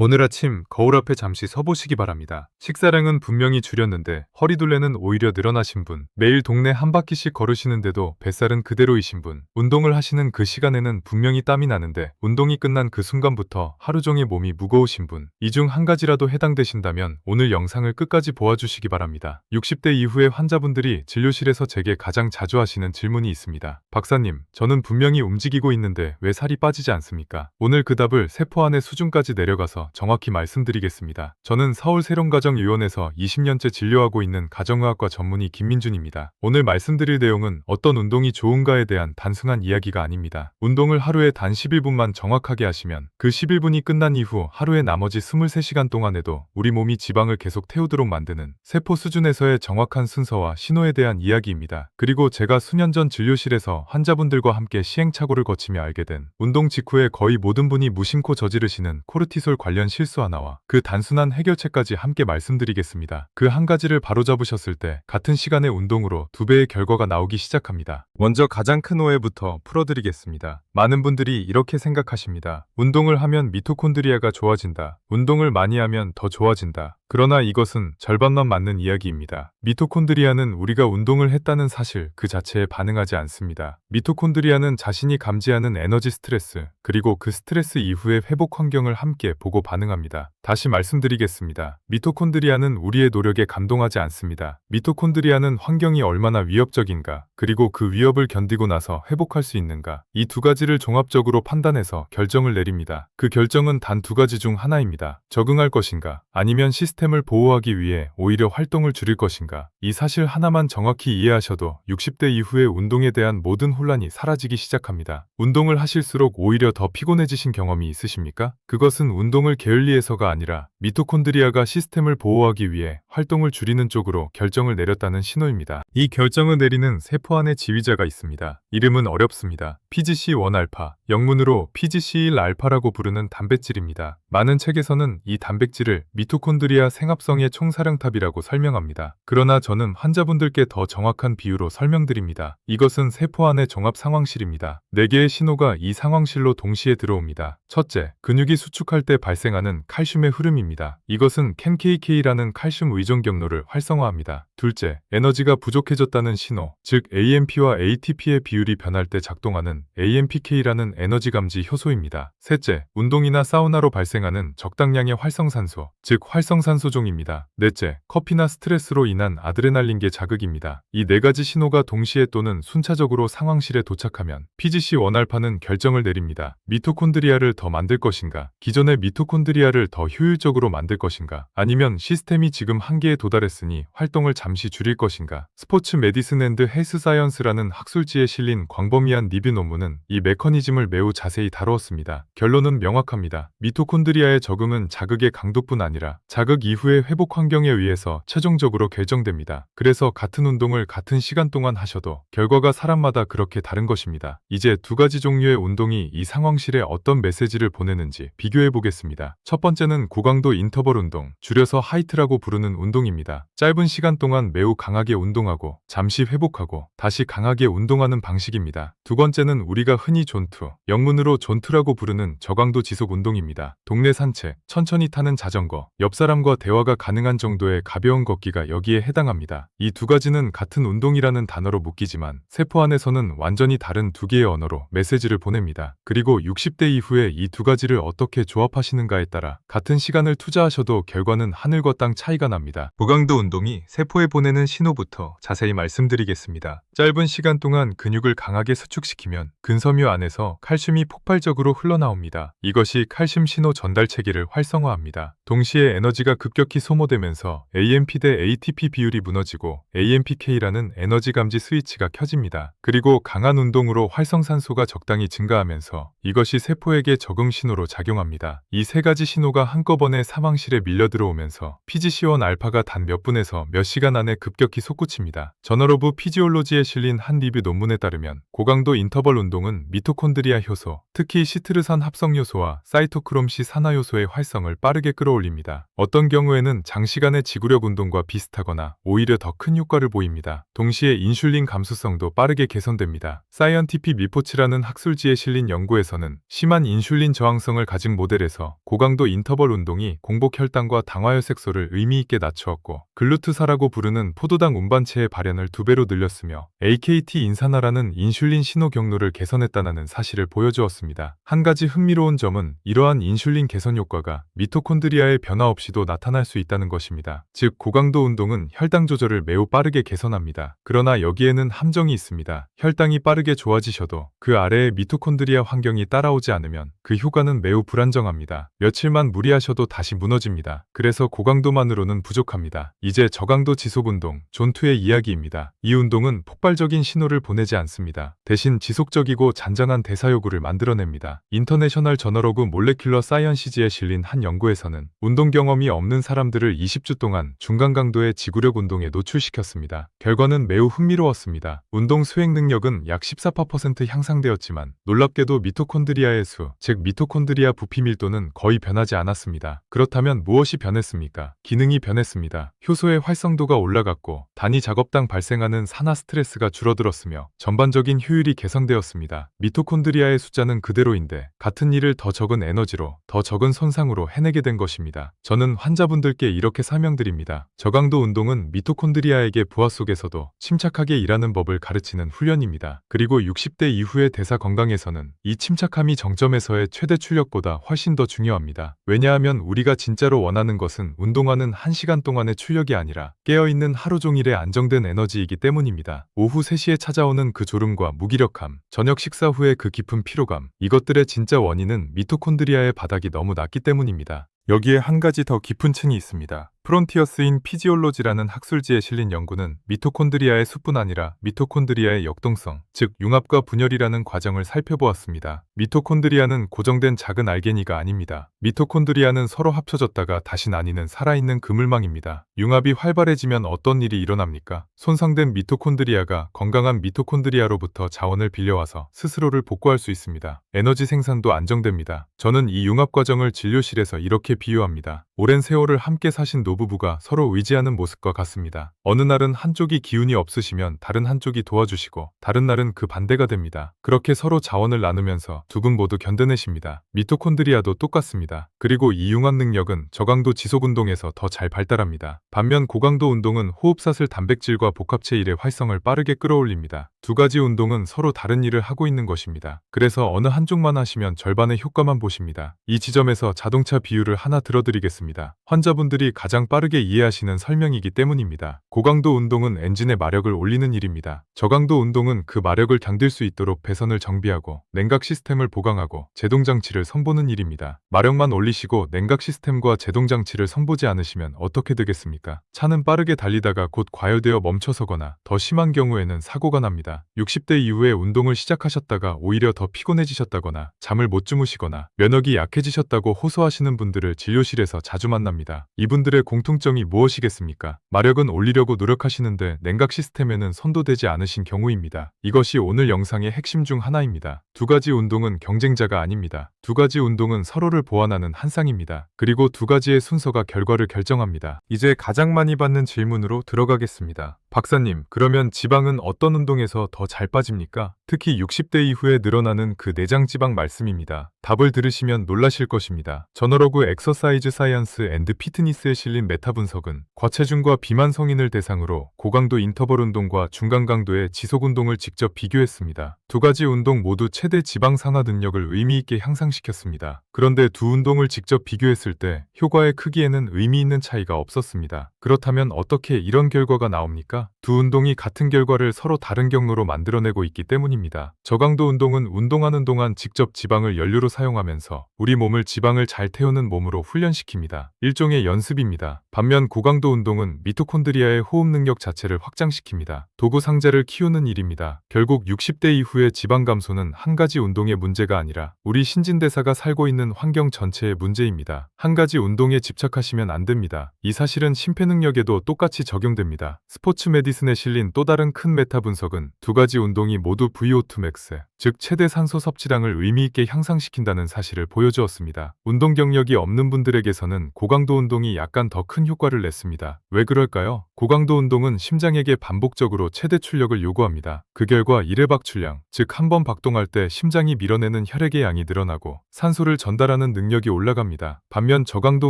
오늘 아침 거울 앞에 잠시 서보시기 바랍니다. 식사량은 분명히 줄였는데 허리둘레는 오히려 늘어나신 분, 매일 동네 한 바퀴씩 걸으시는데도 뱃살은 그대로이신 분, 운동을 하시는 그 시간에는 분명히 땀이 나는데 운동이 끝난 그 순간부터 하루 종일 몸이 무거우신 분, 이 중 한 가지라도 해당되신다면 오늘 영상을 끝까지 보아주시기 바랍니다. 60대 이후의 환자분들이 진료실에서 제게 가장 자주 하시는 질문이 있습니다. 박사님, 저는 분명히 움직이고 있는데 왜 살이 빠지지 않습니까? 오늘 그 답을 세포 안의 수준까지 내려가서 정확히 말씀드리겠습니다. 저는 서울 세론가정의원에서 20년째 진료하고 있는 가정의학과 전문의 김민준입니다. 오늘 말씀드릴 내용은 어떤 운동이 좋은가에 대한 단순한 이야기가 아닙니다. 운동을 하루에 단 11분만 정확하게 하시면 그 11분이 끝난 이후 하루의 나머지 23시간 동안에도 우리 몸이 지방을 계속 태우도록 만드는 세포 수준에서의 정확한 순서와 신호에 대한 이야기입니다. 그리고 제가 수년 전 진료실에서 환자분들과 함께 시행착오를 거치며 알게 된 운동 직후에 거의 모든 분이 무심코 저지르시는 코르티솔 관련 실수 하나와 그 단순한 해결책까지 함께 말씀드리겠습니다. 그 한 가지를 바로잡으셨을 때 같은 시간의 운동으로 2배의 결과가 나오기 시작합니다. 먼저 가장 큰 오해부터 풀어드리겠습니다. 많은 분들이 이렇게 생각하십니다. 운동을 하면 미토콘드리아가 좋아진다. 운동을 많이 하면 더 좋아진다. 그러나 이것은 절반만 맞는 이야기입니다. 미토콘드리아는 우리가 운동을 했다는 사실 그 자체에 반응하지 않습니다. 미토콘드리아는 자신이 감지하는 에너지 스트레스, 그리고 그 스트레스 이후의 회복 환경을 함께 보고 반응합니다. 다시 말씀드리겠습니다. 미토콘드리아는 우리의 노력에 감동하지 않습니다. 미토콘드리아는 환경이 얼마나 위협적인가, 그리고 그 위협을 견디고 나서 회복할 수 있는가, 이 두 가지를 종합적으로 판단해서 결정을 내립니다. 그 결정은 단 두 가지 중 하나입니다. 적응할 것인가, 아니면 시스템을 보호하기 위해 오히려 활동을 줄일 것인가. 이 사실 하나만 정확히 이해하셔도 60대 이후의 운동에 대한 모든 혼란이 사라지기 시작합니다. 운동을 하실수록 오히려 더 피곤해지신 경험이 있으십니까? 그것은 운동을 게을리해서가 아니라 미토콘드리아가 시스템을 보호하기 위해 활동을 줄이는 쪽으로 결정을 내렸다는 신호입니다. 이 결정을 내리는 세포 안에 지휘자가 있습니다. 이름은 어렵습니다. PGC1알파, 영문으로 PGC1알파라고 부르는 단백질입니다. 많은 책에서는 이 단백질을 미토콘드리아 생합성의 총사령탑이라고 설명합니다. 그러나 저는 환자분들께 더 정확한 비유로 설명드립니다. 이것은 세포 안의 종합 상황실입니다. 4개의 신호가 이 상황실로 동시에 들어옵니다. 첫째, 근육이 수축할 때 발생하는 칼슘의 흐름입니다. 이것은 CAMKK라는 칼슘 의존 경로를 활성화합니다. 둘째, 에너지가 부족해졌다는 신호, 즉 AMP와 ATP의 비율이 변할 때 작동하는 AMPK라는 에너지 감지 효소입니다. 셋째, 운동이나 사우나로 발생하는 적당량의 활성산소, 즉 활성산소종입니다. 넷째, 커피나 스트레스로 인한 아드레날린계 자극입니다. 이 4가지 신호가 동시에 또는 순차적으로 상황실에 도착하면 PGC1알파는 결정을 내립니다. 미토콘드리아를 더 만들 것인가, 기존의 미토콘드리아를 더 효율적으로 만들 것인가, 아니면 시스템이 지금 한계에 도달했으니 활동을 잠시 줄일 것인가. 스포츠 메디슨 앤드 헬스 사이언스라는 학술지에 실린 광범위한 리뷰 논문은 이 메커니즘을 매우 자세히 다루었습니다. 결론은 명확합니다. 미토콘드리아의 적응은 자극의 강도뿐 아니라 자극 이후의 회복 환경에 의해서 최종적으로 결정됩니다. 그래서 같은 운동을 같은 시간 동안 하셔도 결과가 사람마다 그렇게 다른 것입니다. 이제 2가지 종류의 운동이 이 상황실에 어떤 메시지를 보내는지 비교해 보겠습니다. 첫 번째는 고강도 인터벌 운동, 줄여서 하이트라고 부르는 운동입니다. 짧은 시간 동안 매우 강하게 운동하고 잠시 회복하고 다시 강하게 운동하는 방식입니다. 두 번째는 우리가 흔히 존투, 영문으로 존투라고 부르는 저강도 지속 운동입니다. 동네 산책, 천천히 타는 자전거, 옆 사람과 대화가 가능한 정도의 가벼운 걷기가 여기에 해당합니다. 이 2가지는 같은 운동이라는 단어로 묶이지만 세포 안에서는 완전히 다른 2개의 언어로 메시지를 보냅니다. 그리고 60대 이후에 이 2가지를 어떻게 조합하시는가에 따라 같은 시간을 투자하셔도 결과는 하늘과 땅 차이가 납니다. 고강도 운동이 세포에 보내는 신호부터 자세히 말씀드리겠습니다. 짧은 시간 동안 근육을 강하게 수축시키면 근섬유 안에서 칼슘이 폭발적으로 흘러나옵니다. 이것이 칼슘 신호 전달 체계를 활성화합니다. 동시에 에너지가 급격히 소모되면서 AMP 대 ATP 비율이 무너지고 AMPK라는 에너지 감지 스위치가 켜집니다. 그리고 강한 운동으로 활성산소가 적당히 증가하면서 이것이 세포에게 적응 신호로 작용합니다. 이 3가지 신호가 한꺼번에 사망실에 밀려 들어오면서 PGC1 알파가 단 몇 분에서 몇 시간 안에 급격히 솟구칩니다. 저널 오브 피지올로지에 실린 한 리뷰 논문에 따르면 고강도 인터벌 운동은 미토콘드리아 효소, 특히 시트르산 합성 요소와 사이토크롬 C 산화 요소의 활성을 빠르게 끌어올립니다. 어떤 경우에는 장시간의 지구력 운동과 비슷하거나 오히려 더 큰 효과를 보입니다. 동시에 인슐린 감수성도 빠르게 개선됩니다. 사이언티픽 리포츠라는 학술지에 실린 연구에서는 심한 인슐린 저항성을 가진 모델에서 고강도 인터벌 운동이 공복 혈당과 당화혈색소를 의미있게 낮추었고, 글루트사라고 부르는 포도당 운반체의 발현을 2배로 늘렸으며 AKT 인산화라는 인슐린 신호 경로를 개선했다는 사실을 보여주었습니다. 한 가지 흥미로운 점은 이러한 인슐린 개선 효과가 미토콘드리아의 변화 없이도 나타날 수 있다는 것입니다. 즉, 고강도 운동은 혈당 조절을 매우 빠르게 개선합니다. 그러나 여기에는 함정이 있습니다. 혈당이 빠르게 좋아지셔도 그 아래의 미토콘드리아 환경이 따라오지 않으면 그 효과는 매우 불안정합니다. 며칠만 무리하셔도 다시 무너집니다. 그래서 고강도만으로는 부족합니다. 이제 저강도 지속운동, 존2의 이야기입니다. 이 운동은 폭발적인 신호를 보내지 않습니다. 대신 지속적이고 잔잔한 대사요구를 만들어냅니다. 인터내셔널 저널 오브 몰레큘러 사이언시즈에 실린 한 연구에서는 운동 경험이 없는 사람들을 20주 동안 중간 강도의 지구력 운동에 노출시켰습니다. 결과는 매우 흥미로웠습니다. 운동 수행 능력은 약 14% 향상되었지만 놀랍게도 미토콘드리아의 수, 즉 미토콘드리아 부피 밀도는 거의 변하지 않았습니다. 그렇다면 무엇이 변했습니까? 기능이 변했습니다. 효소의 활성도가 올라갔고 단위 작업당 발생하는 산화 스트레스가 줄어들었으며 전반적인 효율이 개선되었습니다. 미토콘드리아의 숫자는 그대로인데 같은 일을 더 적은 에너지로, 더 적은 손상으로 해내게 된 것입니다. 저는 환자분들께 이렇게 설명드립니다. 저강도 운동은 미토콘드리아에게 부하 속에서도 침착하게 일하는 법을 가르치는 훈련입니다. 그리고 60대 이후의 대사 건강에서는 이 침착함이 정점에서의 최대 출력보다 훨씬 더 중요합니다. 왜냐하면 우리가 진짜로 원하는 것은 운동하는 1시간 동안의 출력이 아니라 깨어있는 하루 종일의 안정된 에너지이기 때문입니다. 오후 3시에 찾아오는 그 졸음과 무기력함, 저녁 식사 후의 그 깊은 피로감, 이것들의 진짜 원인은 미토콘드리아의 바닥이 너무 낮기 때문입니다. 여기에 한 가지 더 깊은 층이 있습니다. 프론티어스 인 피지올로지라는 학술지에 실린 연구는 미토콘드리아의 수뿐 아니라 미토콘드리아의 역동성, 즉 융합과 분열이라는 과정을 살펴보았습니다. 미토콘드리아는 고정된 작은 알게니가 아닙니다. 미토콘드리아는 서로 합쳐졌다가 다시 나뉘는 살아있는 그물망입니다. 융합이 활발해지면 어떤 일이 일어납니까? 손상된 미토콘드리아가 건강한 미토콘드리아로부터 자원을 빌려와서 스스로를 복구할 수 있습니다. 에너지 생산도 안정됩니다. 저는 이 융합 과정을 진료실에서 이렇게 비유합니다. 오랜 세월을 함께 사신 노부부가 서로 의지하는 모습과 같습니다. 어느 날은 한쪽이 기운이 없으시면 다른 한쪽이 도와주시고 다른 날은 그 반대가 됩니다. 그렇게 서로 자원을 나누면서 두 분 모두 견뎌내십니다. 미토콘드리아도 똑같습니다. 그리고 이 융합 능력은 저강도 지속운동에서 더 잘 발달합니다. 반면 고강도 운동은 호흡사슬 단백질과 복합체 일의 활성을 빠르게 끌어올립니다. 두 가지 운동은 서로 다른 일을 하고 있는 것입니다. 그래서 어느 한쪽만 하시면 절반의 효과만 보십니다. 이 지점에서 자동차 비유를 하나 들어드리겠습니다. 환자분들이 가장 빠르게 이해하시는 설명이기 때문입니다. 고강도 운동은 엔진의 마력을 올리는 일입니다. 저강도 운동은 그 마력을 견딜 수 있도록 배선을 정비하고 냉각 시스템을 보강하고 제동장치를 선보는 일입니다. 마력만 올리시고 냉각 시스템과 제동장치를 선보지 않으시면 어떻게 되겠습니까? 차는 빠르게 달리다가 곧 과열되어 멈춰서거나 더 심한 경우에는 사고가 납니다. 60대 이후에 운동을 시작하셨다가 오히려 더 피곤해지셨다거나 잠을 못 주무시거나 면역이 약해지셨다고 호소하시는 분들을 진료실에서 자주 만납니다. 이분들의 공통점이 무엇이겠습니까? 마력은 올리려고 노력하시는데 냉각 시스템에는 손도 대지 않으신 경우입니다. 이것이 오늘 영상의 핵심 중 하나입니다. 두 가지 운동은 경쟁자가 아닙니다. 두 가지 운동은 서로를 보완하는 한 쌍입니다. 그리고 두 가지의 순서가 결과를 결정합니다. 이제 가장 많이 받는 질문으로 들어가겠습니다. 박사님, 그러면 지방은 어떤 운동에서 더 잘 빠집니까? 특히 60대 이후에 늘어나는 그 내장 지방 말씀입니다. 답을 들으시면 놀라실 것입니다. 저널 오브 엑서사이즈 사이언스 앤드 피트니스에 실린 메타 분석은 과체중과 비만 성인을 대상으로 고강도 인터벌 운동과 중간 강도의 지속 운동을 직접 비교했습니다. 두 가지 운동 모두 최대 지방 상하 능력을 의미 있게 향상시켰습니다. 그런데 두 운동을 직접 비교했을 때 효과의 크기에는 의미 있는 차이가 없었습니다. 그렇다면 어떻게 이런 결과가 나옵니까? 두 운동이 같은 결과를 서로 다른 경로로 만들어내고 있기 때문입니다. 시간입니다. 저강도 운동은 운동하는 동안 직접 지방을 연료로 사용하면서 우리 몸을 지방을 잘 태우는 몸으로 훈련시킵니다. 일종의 연습입니다. 반면 고강도 운동은 미토콘드리아의 호흡 능력 자체를 확장시킵니다. 도구 상자를 키우는 일입니다. 결국 60대 이후의 지방 감소는 한 가지 운동의 문제가 아니라 우리 신진대사가 살고 있는 환경 전체의 문제입니다. 한 가지 운동에 집착하시면 안 됩니다. 이 사실은 심폐능력에도 똑같이 적용됩니다. 스포츠 메디슨에 실린 또 다른 큰 메타 분석은 두 가지 운동이 모두 VO2 max, 즉 최대 산소 섭취량을 의미있게 향상시킨다는 사실을 보여주었습니다. 운동 경력이 없는 분들에게서는 고강도 운동이 약간 더 큰 효과를 냈습니다. 왜 그럴까요? 고강도 운동은 심장에게 반복적으로 최대 출력을 요구합니다. 그 결과 1회 박출량, 즉 한 번 박동할 때 심장이 밀어내는 혈액의 양이 늘어나고 산소를 전달하는 능력이 올라갑니다. 반면 저강도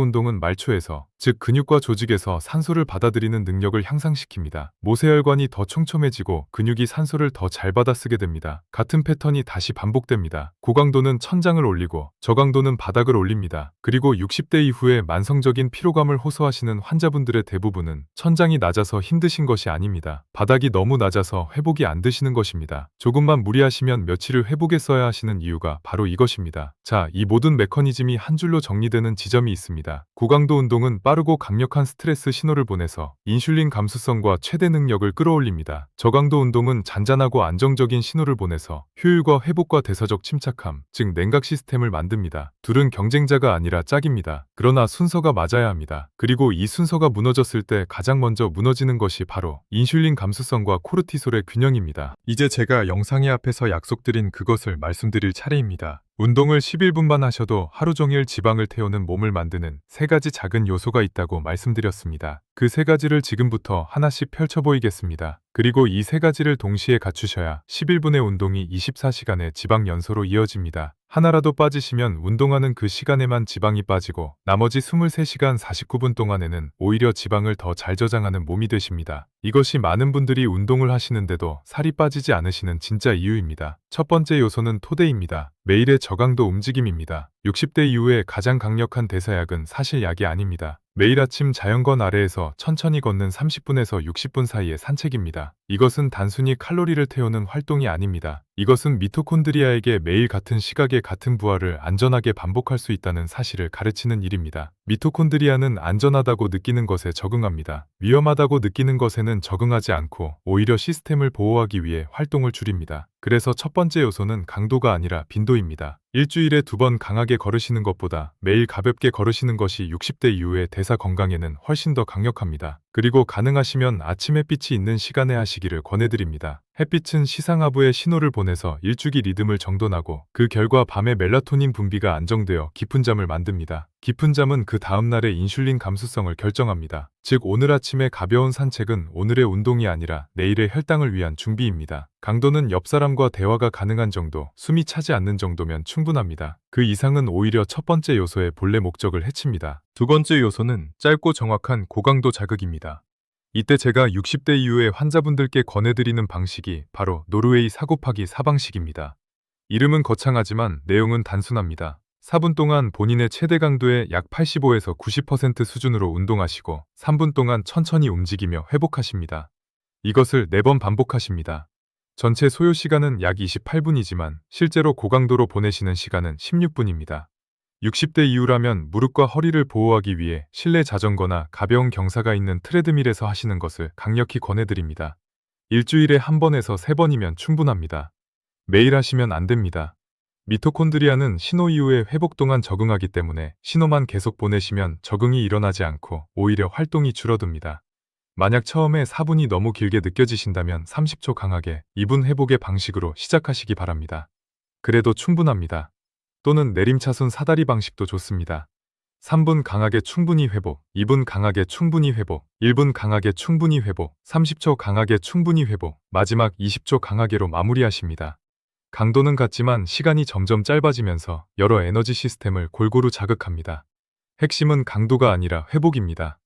운동은 말초에서, 즉 근육과 조직에서 산소를 받아들이는 능력을 향상시킵니다. 모세혈관이 더 촘촘해지고 근육이 산소를 더 잘 받아쓰게 됩니다. 같은 패턴이 다시 반복됩니다. 고강도는 천장을 올리고 저강도는 바닥을 올립니다. 그리고 60대 이후에 만성적인 피로감을 호소하시는 환자분들의 대부분은 천장이 낮아서 힘드신 것이 아닙니다. 바닥이 너무 낮아서 회복이 안 되시는 것입니다. 조금만 무리하시면 며칠을 회복에 써야 하시는 이유가 바로 이것입니다. 자, 이 모든 메커니즘이 한 줄로 정리되는 지점이 있습니다. 고강도 운동은 빠르고 강력한 스트레스 신호를 보내서 인슐린 감수성과 최대 능력을 끌어올립니다. 저강도 운동은 잔잔하고 안정적인 신호를 보내서 효율과 회복과 대사적 침착함, 즉 냉각 시스템을 만듭니다. 둘은 경쟁자가 아니라 짝입니다. 그러나 순서가 맞아야 합니다. 그리고 이 순서가 무너졌을 때 가장 먼저 무너지는 것이 바로 인슐린 감수성과 코르티솔의 균형입니다. 이제 제가 영상의 앞에서 약속드린 그것을 말씀드릴 차례입니다. 운동을 11분만 하셔도 하루 종일 지방을 태우는 몸을 만드는 세 가지 작은 요소가 있다고 말씀드렸습니다. 그 세 가지를 지금부터 하나씩 펼쳐 보이겠습니다. 그리고 이 세 가지를 동시에 갖추셔야 11분의 운동이 24시간의 지방 연소로 이어집니다. 하나라도 빠지시면 운동하는 그 시간에만 지방이 빠지고 나머지 23시간 49분 동안에는 오히려 지방을 더 잘 저장하는 몸이 되십니다. 이것이 많은 분들이 운동을 하시는데도 살이 빠지지 않으시는 진짜 이유입니다. 첫 번째 요소는 토대입니다. 매일의 저강도 움직임입니다. 60대 이후에 가장 강력한 대사약은 사실 약이 아닙니다. 매일 아침 자연광 아래에서 천천히 걷는 30분에서 60분 사이의 산책입니다. 이것은 단순히 칼로리를 태우는 활동이 아닙니다. 이것은 미토콘드리아에게 매일 같은 시각에 같은 부하를 안전하게 반복할 수 있다는 사실을 가르치는 일입니다. 미토콘드리아는 안전하다고 느끼는 것에 적응합니다. 위험하다고 느끼는 것에는 적응하지 않고 오히려 시스템을 보호하기 위해 활동을 줄입니다. 그래서 첫 번째 요소는 강도가 아니라 빈도입니다. 일주일에 2번 강하게 걸으시는 것보다 매일 가볍게 걸으시는 것이 60대 이후의 대사 건강에는 훨씬 더 강력합니다. 그리고 가능하시면 아침 햇빛이 있는 시간에 하시기를 권해드립니다. 햇빛은 시상하부에 신호를 보내서 일주기 리듬을 정돈하고 그 결과 밤에 멜라토닌 분비가 안정되어 깊은 잠을 만듭니다. 깊은 잠은 그 다음날의 인슐린 감수성을 결정합니다. 즉 오늘 아침의 가벼운 산책은 오늘의 운동이 아니라 내일의 혈당을 위한 준비입니다. 강도는 옆 사람과 대화가 가능한 정도, 숨이 차지 않는 정도면 충분합니다. 그 이상은 오히려 첫 번째 요소의 본래 목적을 해칩니다. 두 번째 요소는 짧고 정확한 고강도 자극입니다. 이때 제가 60대 이후의 환자분들께 권해드리는 방식이 바로 노르웨이 4 곱하기 4 방식입니다. 이름은 거창하지만 내용은 단순합니다. 4분 동안 본인의 최대 강도의 약 85에서 90% 수준으로 운동하시고 3분 동안 천천히 움직이며 회복하십니다. 이것을 4번 반복하십니다. 전체 소요 시간은 약 28분이지만 실제로 고강도로 보내시는 시간은 16분입니다. 60대 이후라면 무릎과 허리를 보호하기 위해 실내 자전거나 가벼운 경사가 있는 트레드밀에서 하시는 것을 강력히 권해드립니다. 일주일에 1번에서 3번이면 충분합니다. 매일 하시면 안 됩니다. 미토콘드리아는 신호 이후에 회복 동안 적응하기 때문에 신호만 계속 보내시면 적응이 일어나지 않고 오히려 활동이 줄어듭니다. 만약 처음에 4분이 너무 길게 느껴지신다면 30초 강하게 2분 회복의 방식으로 시작하시기 바랍니다. 그래도 충분합니다. 또는 내림차순 사다리 방식도 좋습니다. 3분 강하게 충분히 회복, 2분 강하게 충분히 회복, 1분 강하게 충분히 회복, 30초 강하게 충분히 회복, 마지막 20초 강하게로 마무리하십니다. 강도는 같지만 시간이 점점 짧아지면서 여러 에너지 시스템을 골고루 자극합니다. 핵심은 강도가 아니라 회복입니다.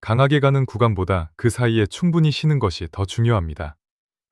강하게 가는 구간보다 그 사이에 충분히 쉬는 것이 더 중요합니다.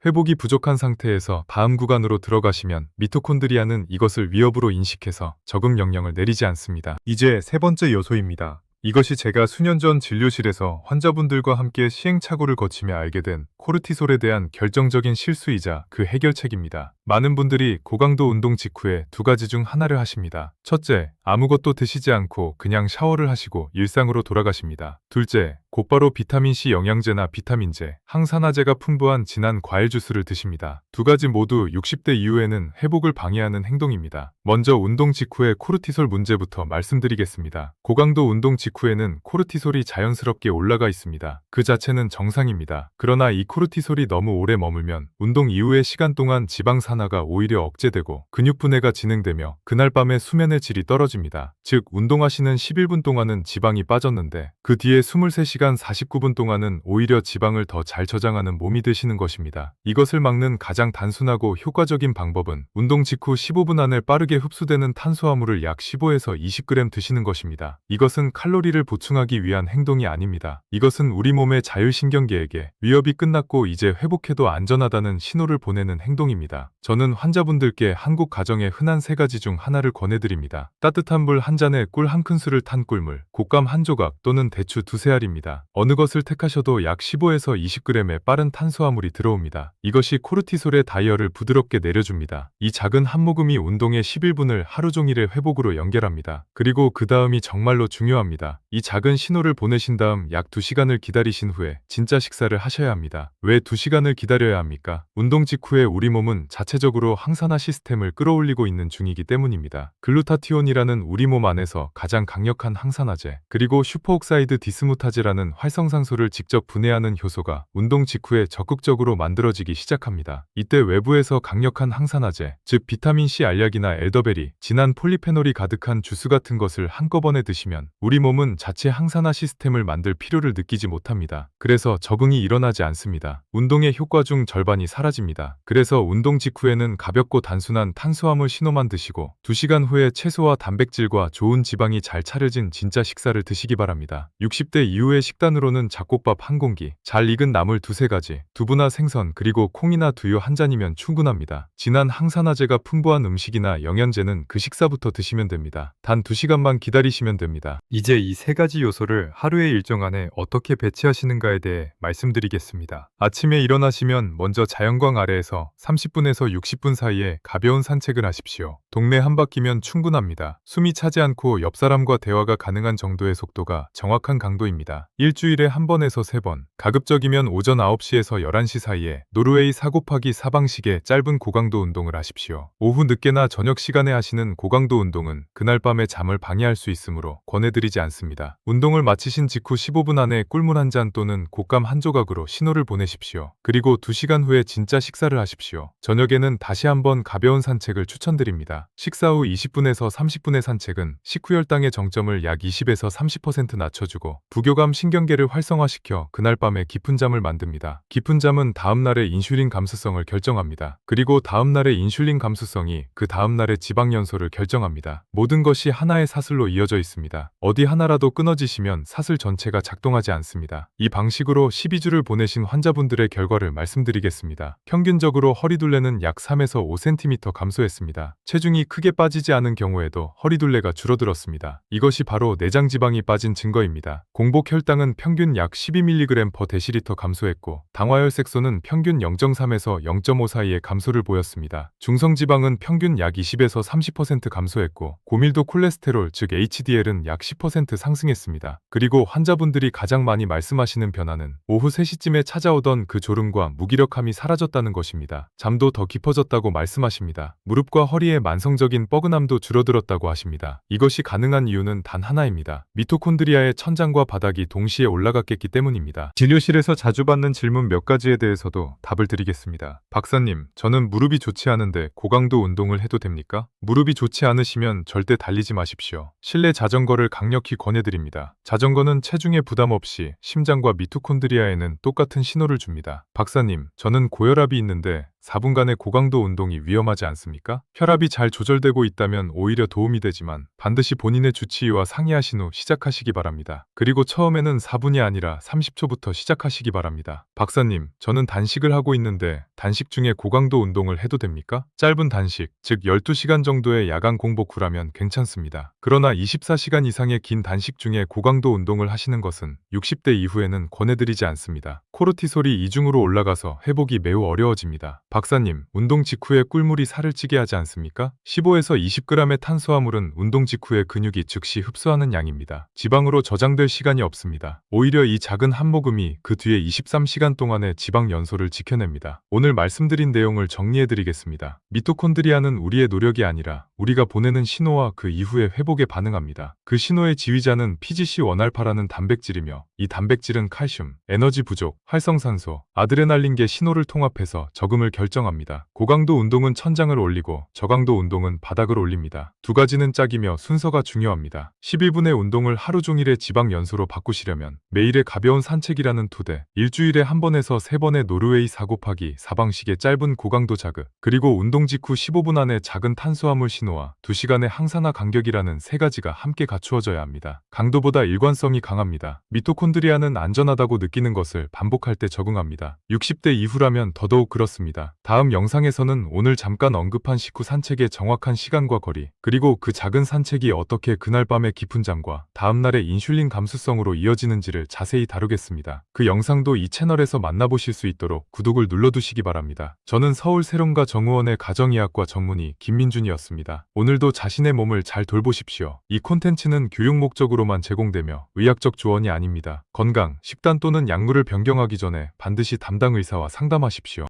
회복이 부족한 상태에서 다음 구간으로 들어가시면 미토콘드리아는 이것을 위협으로 인식해서 적응 명령을 내리지 않습니다. 이제 세 번째 요소입니다. 이것이 제가 수년 전 진료실에서 환자분들과 함께 시행착오를 거치며 알게 된 코르티솔에 대한 결정적인 실수이자 그 해결책입니다. 많은 분들이 고강도 운동 직후에 두 가지 중 하나를 하십니다. 첫째, 아무것도 드시지 않고 그냥 샤워를 하시고 일상으로 돌아가십니다. 둘째, 곧바로 비타민C 영양제나 비타민제, 항산화제가 풍부한 진한 과일 주스를 드십니다. 두 가지 모두 60대 이후에는 회복을 방해하는 행동입니다. 먼저 운동 직후의 코르티솔 문제부터 말씀드리겠습니다. 고강도 운동 직후에는 코르티솔이 자연스럽게 올라가 있습니다. 그 자체는 정상입니다. 그러나 이 코르티솔이 너무 오래 머물면 운동 이후의 시간 동안 지방 산화가 오히려 억제되고 근육 분해가 진행되며 그날 밤에 수면의 질이 떨어집니다. 즉 운동하시는 11분 동안은 지방이 빠졌는데 그 뒤에 23시간 49분 동안은 오히려 지방을 더 잘 저장하는 몸이 되시는 것입니다. 이것을 막는 가장 단순하고 효과적인 방법은 운동 직후 15분 안에 빠르게 흡수되는 탄수화물을 약 15에서 20g 드시는 것입니다. 이것은 칼로리를 보충하기 위한 행동이 아닙니다. 이것은 우리 몸의 자율신경계에게 위협이 끝났고 이제 회복해도 안전하다는 신호를 보내는 행동입니다. 저는 환자분들께 한국 가정의 흔한 세 가지 중 하나를 권해드립니다. 따뜻한 물 한 잔에 꿀 한 큰술을 탄 꿀물, 곶감 한 조각 또는 대추 두세 알입니다. 어느 것을 택하셔도 약 15에서 20g의 빠른 탄수화물이 들어옵니다. 이것이 코르티솔의 다이얼을 부드럽게 내려줍니다. 이 작은 한 모금이 운동의 11분을 하루 종일의 회복으로 연결합니다. 그리고 그 다음이 정말로 중요합니다. 이 작은 신호를 보내신 다음 약 2시간을 기다리신 후에 진짜 식사를 하셔야 합니다. 왜 2시간을 기다려야 합니까? 운동 직후에 우리 몸은 자체적으로 항산화 시스템을 끌어올리고 있는 중이기 때문입니다. 글루타티온이라는 우리 몸 안에서 가장 강력한 항산화제, 그리고 슈퍼옥사이드 디스무타제라는 활성산소를 직접 분해하는 효소가 운동 직후에 적극적으로 만들어지기 시작합니다. 이때 외부에서 강력한 항산화제, 즉 비타민C 알약이나 엘더베리, 진한 폴리페놀이 가득한 주스 같은 것을 한꺼번에 드시면 우리 몸은 자체 항산화 시스템을 만들 필요를 느끼지 못합니다. 그래서 적응이 일어나지 않습니다. 운동의 효과 중 절반이 사라집니다. 그래서 운동 직후에는 가볍고 단순한 탄수화물 신호만 드시고 2시간 후에 채소와 단백질과 좋은 지방이 잘 차려진 진짜 식사를 드시기 바랍니다. 60대 이후의 식단으로는 잡곡밥 한 공기, 잘 익은 나물 두세 가지, 두부나 생선 그리고 콩이나 두유 한 잔이면 충분합니다. 진한 항산화제가 풍부한 음식이나 영양제는 그 식사부터 드시면 됩니다. 단 2시간만 기다리시면 됩니다. 이제 이 세 가지 요소를 하루의 일정 안에 어떻게 배치하시는가에 대해 말씀드리겠습니다. 아침에 일어나시면 먼저 자연광 아래에서 30분에서 60분 사이에 가벼운 산책을 하십시오. 동네 한 바퀴면 충분합니다. 숨이 차지 않고 옆 사람과 대화가 가능한 정도의 속도가 정확한 강도입니다. 일주일에 한 번에서 3번, 가급적이면 오전 9시에서 11시 사이에 노르웨이 4곱하기4 방식의 짧은 고강도 운동을 하십시오. 오후 늦게나 저녁 시간에 하시는 고강도 운동은 그날 밤에 잠을 방해할 수 있으므로 권해드리지 않습니다. 운동을 마치신 직후 15분 안에 꿀물 한 잔 또는 곶감 한 조각으로 신호를 보내십시오. 그리고 2시간 후에 진짜 식사를 하십시오. 저녁에는 다시 한번 가벼운 산책을 추천드립니다. 식사 후 20분에서 30분의 산책은 식후혈당의 정점을 약 20에서 30% 낮춰주고 부교감 신경계를 활성화시켜 그날 밤에 깊은 잠을 만듭니다. 깊은 잠은 다음날의 인슐린 감수성을 결정합니다. 그리고 다음날의 인슐린 감수성이 그 다음날의 지방 연소를 결정합니다. 모든 것이 하나의 사슬로 이어져 있습니다. 어디 하나라도 끊어지시면 사슬 전체가 작동하지 않습니다. 이 방식으로 12주를 보내신 환자분들의 결과를 말씀드리겠습니다. 평균적으로 허리둘레는 약 3에서 5cm 감소했습니다. 체중이 크게 빠지지 않은 경우에도 허리둘레가 줄어들었습니다. 이것이 바로 내장지방이 빠진 증거입니다. 공복 혈당은 평균 약 12mg/dL 감소했고 당화혈색소는 평균 0.3에서 0.5 사이의 감소를 보였습니다. 중성지방은 평균 약 20에서 30% 감소했고 고밀도 콜레스테롤 즉 HDL은 약 10% 상승했습니다. 그리고 환자분들이 가장 많이 말씀하시는 변화는 오후 3시쯤에 찾아오던 그 졸음과 무기력함이 사라졌다는 것입니다. 잠도 더 깊어졌다고 말씀하십니다. 무릎과 허리의 만성적인 뻐근함도 줄어들었다고 하십니다. 이것이 가능한 이유는 단 하나입니다. 미토콘드리아의 천장과 바닥이 동시에 올라갔기 때문입니다. 진료실에서 자주 받는 질문 몇 가지에 대해서도 답을 드리겠습니다. 박사님, 저는 무릎이 좋지 않은데 고강도 운동을 해도 됩니까? 무릎이 좋지 않으시면 절대 달리지 마십시오. 실내 자전거를 강력히 권해드립니다. 자전거는 체중에 부담 없이 심장과 미토콘드리아에는 똑같은 신호를 줍니다. 박사님, 저는 고혈압이 있는데 4분간의 고강도 운동이 위험하지 않습니까? 혈압이 잘 조절되고 있다면 오히려 도움이 되지만 반드시 본인의 주치의와 상의하신 후 시작하시기 바랍니다. 그리고 처음에는 4분이 아니라 30초부터 시작하시기 바랍니다. 박사님, 저는 단식을 하고 있는데 단식 중에 고강도 운동을 해도 됩니까? 짧은 단식, 즉 12시간 정도의 야간 공복 후라면 괜찮습니다. 그러나 24시간 이상의 긴 단식 중에 고강도 운동을 하시는 것은 60대 이후에는 권해드리지 않습니다. 코르티솔이 이중으로 올라가서 회복이 매우 어려워집니다. 박사님, 운동 직후에 꿀물이 살을 찌게 하지 않습니까? 15에서 20g의 탄수화물은 운동 직후에 근육이 즉시 흡수하는 양입니다. 지방으로 저장될 시간이 없습니다. 오히려 이 작은 한 모금이 그 뒤에 23시간 동안의 지방 연소를 지켜냅니다. 오늘 말씀드린 내용을 정리해드리겠습니다. 미토콘드리아는 우리의 노력이 아니라 우리가 보내는 신호와 그 이후의 회복에 반응합니다. 그 신호의 지휘자는 PGC1알파라는 단백질이며 이 단백질은 칼슘, 에너지 부족, 활성산소, 아드레날린계 신호를 통합해서 적응을 결정합니다. 고강도 운동은 천장을 올리고 저강도 운동은 바닥을 올립니다. 두 가지는 짝이며 순서가 중요합니다. 11분의 운동을 하루 종일의 지방 연소로 바꾸시려면 매일의 가벼운 산책이라는 2대, 일주일에 1번에서 3번의 노르웨이 4곱하기4 방식의 짧은 고강도 자극, 그리고 운동 직후 15분 안에 작은 탄수화물 신호와 2시간의 항산화 간격이라는 3가지가 함께 갖추어져야 합니다. 강도보다 일관성이 강합니다. 미토콘드리아는 안전하다고 느끼는 것을 반복할 때 적응합니다. 60대 이후라면 더더욱 그렇습니다. 다음 영상에서는 오늘 잠깐 언급한 식후 산책의 정확한 시간과 거리, 그리고 그 작은 산책이 어떻게 그날 밤의 깊은 잠과 다음날의 인슐린 감수성으로 이어지는지를 자세히 다루겠습니다. 그 영상도 이 채널에서 만나보실 수 있도록 구독을 눌러두시기 바랍니다. 저는 서울 세론가 정우원의 가정의학과 전문의 김민준이었습니다. 오늘도 자신의 몸을 잘 돌보십시오. 이 콘텐츠는 교육 목적으로만 제공되며 의학적 조언이 아닙니다. 건강, 식단 또는 약물을 변경하기 전에 반드시 담당 의사와 상담하십시오.